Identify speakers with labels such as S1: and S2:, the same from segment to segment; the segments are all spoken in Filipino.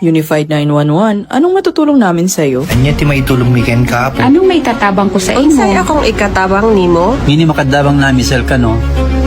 S1: Unified 911, anong matutulong namin sa'yo?
S2: Anya ti maitulong mi ken kapo.
S3: Anong may tatabang ko sa
S4: Unsay
S3: imo?
S4: akong ikatabang nimo?
S2: Ngini makadabang na misal ka no.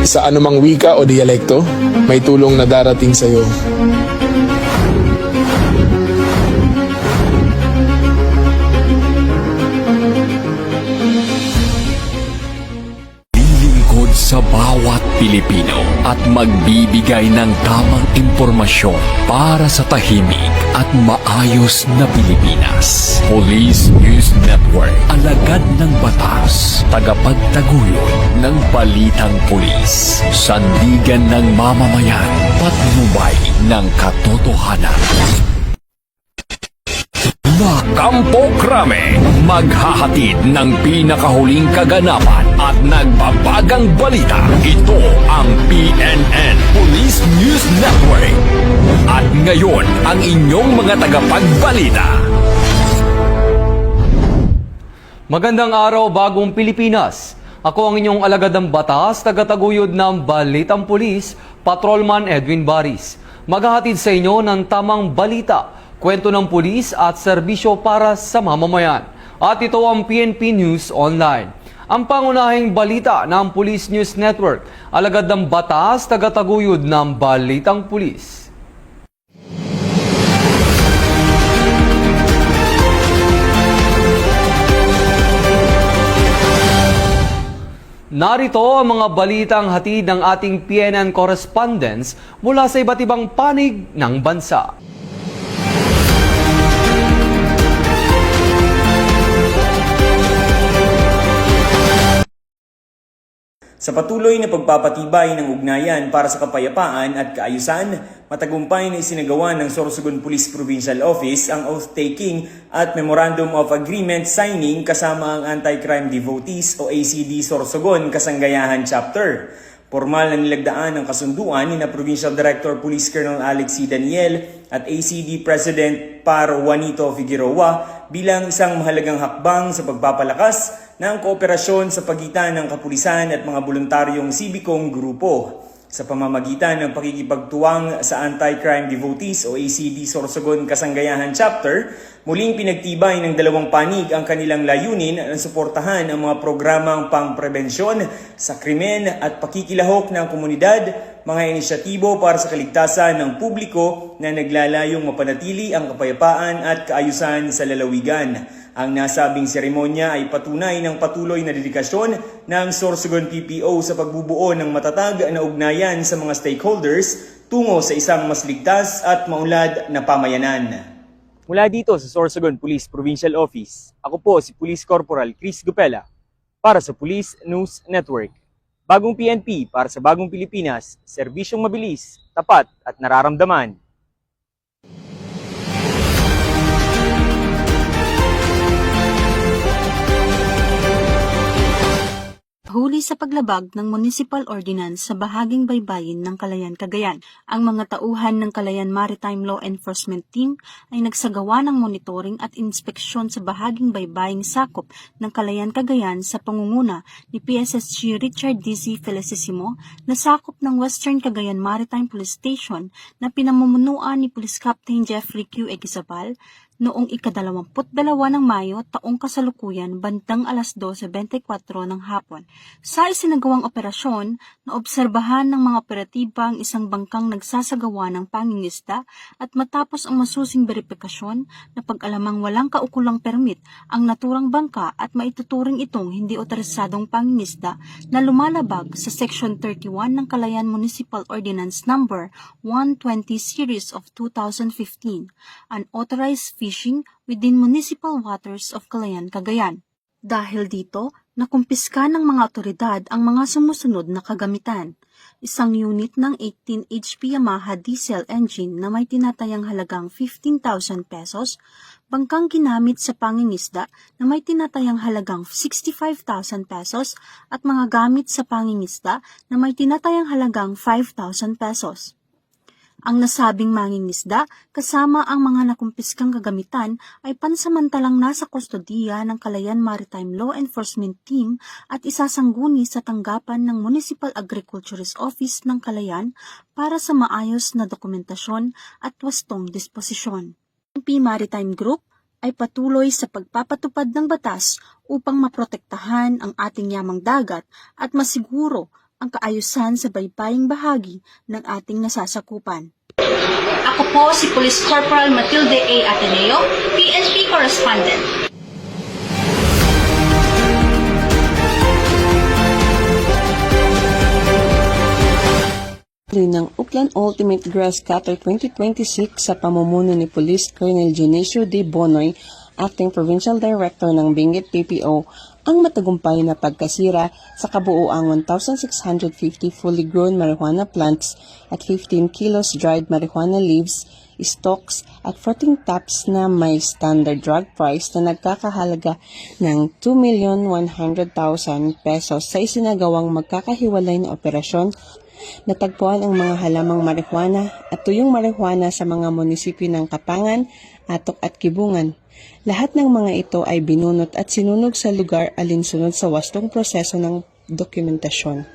S5: Sa anumang wika o dialekto, may tulong na darating sa iyo.
S6: Lilingkod sa bawat Pilipino at magbibigay ng tamang impormasyon para sa tahimik at maayos na Pilipinas. Police News Network, alagad ng batas, tagapagtaguyod ng balitang pulis, sandigan ng mamamayan, patnubay ng katotohanan. Kampo Krame, maghahatid ng pinakahuling kaganapan at nagbabagang balita. Ito ang PNN Police News Network. At ngayon, ang inyong mga tagapagbalita.
S7: Magandang araw, bagong Pilipinas. Ako ang inyong alagad ng batas, tagataguyod ng Balitang Pulis, Patrolman Edwin Baris. Maghahatid sa inyo ng tamang balita, kwento ng pulis at serbisyo para sa mamamayan. At ito ang PNP News Online. Ang pangunahing balita ng Police News Network, alagad ng batas, tagataguyod ng Balitang Pulis. Narito ang mga balitang hatid ng ating PNN correspondents mula sa iba't ibang panig ng bansa.
S8: Sa patuloy na pagpapatibay ng ugnayan para sa kapayapaan at kaayusan, matagumpay na isinagawa ng Sorsogon Police Provincial Office ang oath-taking at Memorandum of Agreement signing kasama ang Anti-Crime Devotees o ACD Sorsogon Kasanggayahan Chapter. Formal na nilagdaan ang kasunduan ni na Provincial Director Police Colonel Alex C. Daniel at ACD President Par Juanito Figueroa bilang isang mahalagang hakbang sa pagpapalakas ng kooperasyon sa pagitan ng kapulisan at mga voluntaryong sibikong grupo. Sa pamamagitan ng pakikipagtuwang sa Anti-Crime Devotees o ACD Sorsogon Kasanggayahan Chapter, muling pinagtibay ng dalawang panig ang kanilang layunin na suportahan ang mga programang pangprebensyon sa krimen at pakikilahok ng komunidad, mga inisyatibo para sa kaligtasan ng publiko na naglalayong mapanatili ang kapayapaan at kaayusan sa lalawigan. Ang nasabing seremonya ay patunay ng patuloy na dedikasyon ng Sorsogon PPO sa pagbubuo ng matatag na ugnayan sa mga stakeholders tungo sa isang mas ligtas at maunlad na pamayanan.
S9: Mula dito sa Sorsogon Police Provincial Office, ako po si Police Corporal Chris Gupela para sa Police News Network. Bagong PNP para sa bagong Pilipinas, serbisyong mabilis, tapat at nararamdaman.
S10: Huli sa paglabag ng Municipal Ordinance sa bahaging baybayin ng Calayan, Cagayan, ang mga tauhan ng Calayan Maritime Law Enforcement Team ay nagsagawa ng monitoring at inspeksyon sa bahaging baybaying sakop ng Calayan, Cagayan sa pangunguna ni PSSG Richard D.C. Felicissimo na sakop ng Western Cagayan Maritime Police Station na pinamumunuan ni Police Captain Jeffrey Q. Eguizabal noong ika-22 ng Mayo taong kasalukuyan bandang alas 12:24 ng hapon. Sa isinagawang operasyon, naobserbahan ng mga operatiba ang isang bangkang nagsasagawa ng pangingisda at matapos ang masusing beripikasyon na pag-alamang walang kaukulang permit ang naturang bangka at maituturing itong hindi otorisadong pangingisda na lumalabag sa Section 31 ng Calayan Municipal Ordinance No. 120 Series of 2015, unauthorized fishing within municipal waters of Calayan, Cagayan. Dahil dito, nakumpiska ng mga otoridad ang mga sumusunod na kagamitan. Isang unit ng 18 HP Yamaha diesel engine na may tinatayang halagang 15,000 pesos, bangkang ginamit sa pangingisda na may tinatayang halagang 65,000 pesos at mga gamit sa pangingisda na may tinatayang halagang 5,000 pesos. Ang nasabing mangingisda kasama ang mga nakumpiskang kagamitan ay pansamantalang nasa kustodiya ng Calayan Maritime Law Enforcement Team at isasangguni sa tanggapan ng Municipal Agriculturist Office ng Calayan para sa maayos na dokumentasyon at wastong disposisyon. PNP Maritime Group ay patuloy sa pagpapatupad ng batas upang maprotektahan ang ating yamang dagat at masiguro ang kaayusan sa baybaying bahagi ng ating nasasakupan.
S3: Ako po si Police Corporal Matilde A. Ateneo, PNP Correspondent.
S4: Ng Uklan Ultimate Grass Cutter 2026 sa pamumuno ni Police Colonel Genesio D. Bonoy, Acting Provincial Director ng Benguet PPO, ang matagumpay na pagkasira sa kabuuang 1,650 fully grown marijuana plants at 15 kilos dried marijuana leaves, stalks at 14 tops na may standard drug price na nagkakahalaga ng 2,100,000 pesos sa isinagawang magkakahiwalay na operasyon. Natagpuan ang mga halamang marijuana at tuyong marijuana sa mga munisipyo ng Kapangan, Atok at Kibungan. Lahat ng mga ito ay binunot at sinunog sa lugar alinsunod sa wastong proseso ng dokumentasyon.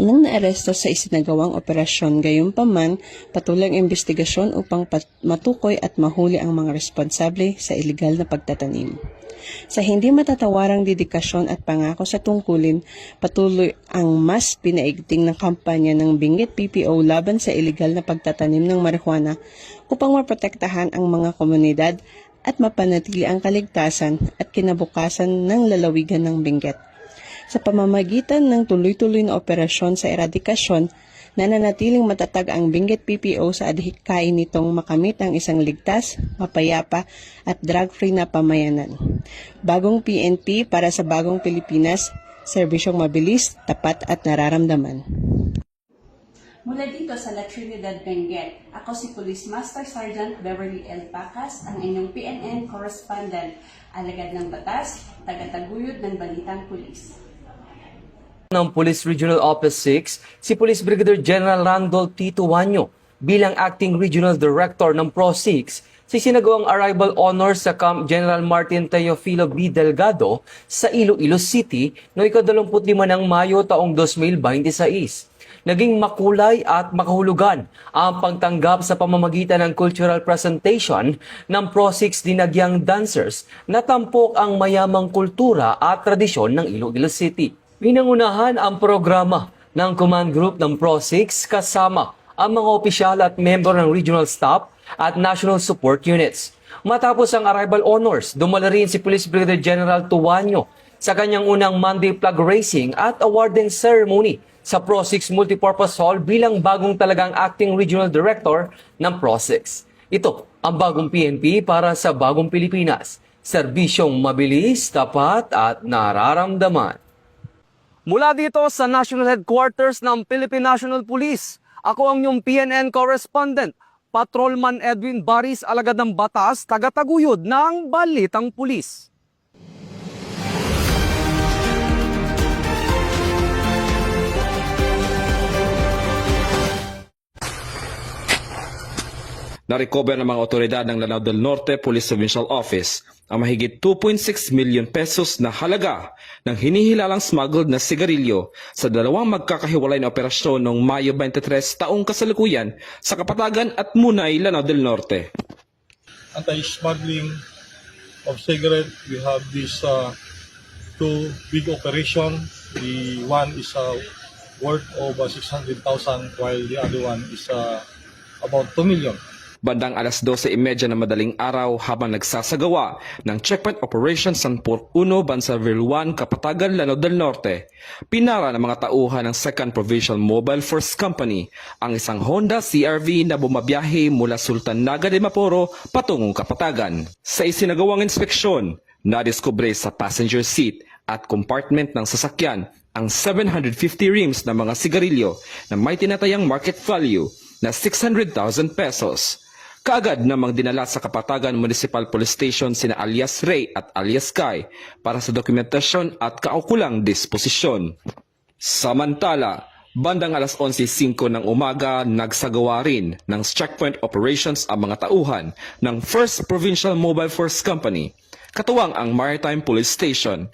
S4: Unang naaresto sa isinagawang operasyon, gayunpaman patuloy ang investigasyon upang matukoy at mahuli ang mga responsable sa ilegal na pagtatanim. Sa hindi matatawarang dedikasyon at pangako sa tungkulin, patuloy ang mas pinaigting na kampanya ng Benguet PPO laban sa ilegal na pagtatanim ng marijuana upang maprotektahan ang mga komunidad at mapanatili ang kaligtasan at kinabukasan ng lalawigan ng Benguet. Sa pamamagitan ng tuloy-tuloy na operasyon sa eradikasyon, nananatiling matatag ang Benguet PPO sa adhikain nitong makamit ang isang ligtas, mapayapa at drug-free na pamayanan. Bagong PNP para sa bagong Pilipinas, serbisyong mabilis, tapat at nararamdaman.
S11: Mula dito sa La Trinidad, Benguet, ako si Police Master Sergeant Beverly L. Pacas, ang inyong PNN correspondent, alagad ng batas, tagataguyod ng Balitang Pulis.
S7: Ng Police Regional Office 6, si Police Brigadier General Randolph T. Tuanyo bilang Acting Regional Director ng Pro 6 sa sinagawang arrival honor sa Camp General Martin Teofilo B. Delgado sa Iloilo City noong 25 ng Mayo taong 2026. Naging makulay at makahulugan ang pagtanggap sa pamamagitan ng cultural presentation ng Pro 6 Dinagyang Dancers na tampok ang mayamang kultura at tradisyon ng Iloilo City. Pinangunahan ang programa ng Command Group ng Pro 6 kasama ang mga opisyal at member ng regional staff at national support units. Matapos ang arrival honors, dumala rin si Police Brigadier General Tuanyo sa kanyang unang Monday flag raising at awarding ceremony sa Pro 6 Multipurpose Hall bilang bagong talagang Acting Regional Director ng Pro 6. Ito ang bagong PNP para sa bagong Pilipinas. Serbisyong mabilis, tapat at nararamdaman. Mula dito sa National Headquarters ng Philippine National Police, ako ang inyong PNN Correspondent, Patrolman Edwin Baris, alagad ng batas, tagataguyod ng Balitang Pulis.
S12: Na-recover ng mga otoridad ng Lanao del Norte Police Provincial Office ang mahigit 2.6 million pesos na halaga ng hinihilalang smuggled na sigarilyo sa dalawang magkakahiwalay na operasyon noong Mayo 23 taong kasalukuyan sa Kapatagan at Munay, Lanao del Norte.
S13: Anti-smuggling of cigarette, we have this two big operation. The one is worth over 600,000 while the other one is about 2 million.
S12: Bandang alas 12:30 na madaling araw habang nagsasagawa ng checkpoint operation San Por 1, Bansarville 1, Kapatagan, Lanao del Norte, pinara ng mga tauhan ng 2nd Provincial Mobile Force Company ang isang Honda CR-V na bumabiyahe mula Sultan Naga de Maporo patungong Kapatagan. Sa isinagawang inspeksyon, nadiskubre sa passenger seat at compartment ng sasakyan ang 750 rims na mga sigarilyo na may tinatayang market value na 600,000 pesos. Kaagad namang dinala sa Kapatagan Municipal Police Station sina alias Ray at alias Kai para sa dokumentasyon at kaukulang disposisyon. Samantala, bandang alas 11:05 ng umaga, nagsagawa rin ng checkpoint operations ang mga tauhan ng 1st Provincial Mobile Force Company, katuwang ang Maritime Police Station,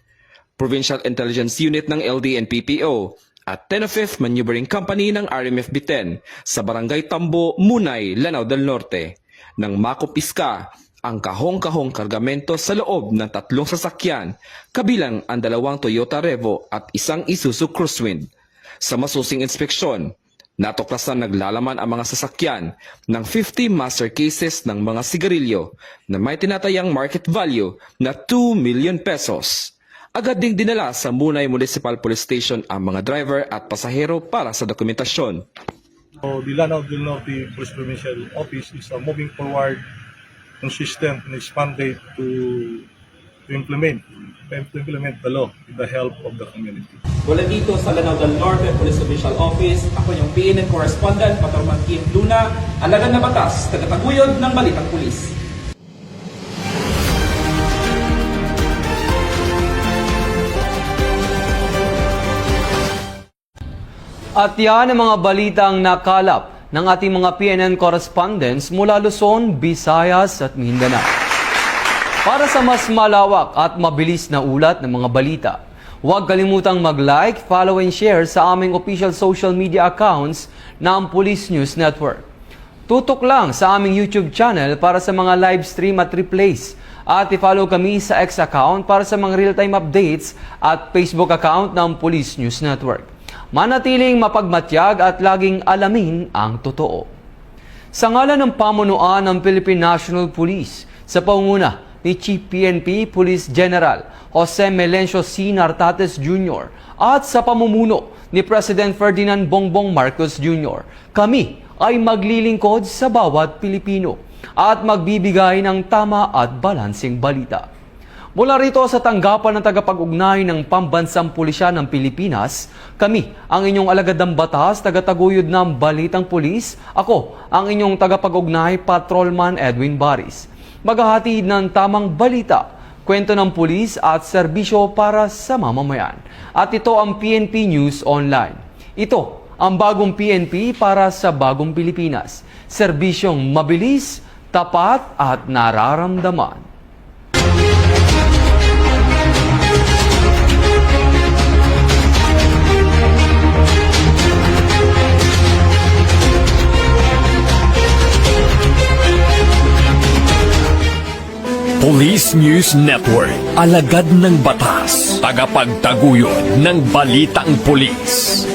S12: Provincial Intelligence Unit ng LDNPPO, at 10th Maneuvering Company ng RMFB 10 sa Barangay Tambo, Munay, Lanao del Norte. Nang makupiska ang kahong-kahong kargamento sa loob ng 3 sasakyan, kabilang ang 2 Toyota Revo at 1 Isuzu Crosswind. Sa masusing inspeksyon, natuklasan naglalaman ang mga sasakyan ng 50 master cases ng mga sigarilyo na may tinatayang market value na 2 million pesos. Agad ding dinala sa Munay Municipal Police Station ang mga driver at pasahero para sa dokumentasyon.
S13: So the Lanao del Norte Police Provincial Office is moving forward, consistent and expanded to implement the law with the help of the community.
S14: Mula dito sa Lanao del Norte Police Provincial Office, ako yung PNN Correspondent, Patrolman Kim Luna, alagad na batas, tagataguyod ng Balitang Pulis.
S7: At yan ang mga balitang nakalap ng ating mga PNN correspondents mula Luzon, Visayas at Mindanao. Para sa mas malawak at mabilis na ulat ng mga balita, huwag kalimutang mag-like, follow and share sa aming official social media accounts ng Police News Network. Tutok lang sa aming YouTube channel para sa mga live stream at replays. At i-follow kami sa X account para sa mga real-time updates at Facebook account ng Police News Network. Manatiling mapagmatyag at laging alamin ang totoo. Sa ngalan ng pamunuan ng Philippine National Police, sa pangunguna ni Chief PNP Police General Jose Melencio C. Nartates Jr. at sa pamumuno ni President Ferdinand Bongbong Marcos Jr., kami ay maglilingkod sa bawat Pilipino at magbibigay ng tama at balansing balita. Mula rito sa tanggapan ng tagapag-ugnay ng Pambansang Pulisya ng Pilipinas, kami ang inyong alagad ng batas, tagataguyod ng Balitang Pulis. Ako ang inyong tagapag-ugnay, Patrolman Edwin Baris. Maghahatid ng tamang balita, kwento ng pulis at serbisyo para sa mamamayan. At ito ang PNP News Online. Ito ang bagong PNP para sa bagong Pilipinas. Serbisyong mabilis, tapat at nararamdaman.
S6: Police News Network, alagad ng batas, tagapagtaguyod ng Balitang Pulis.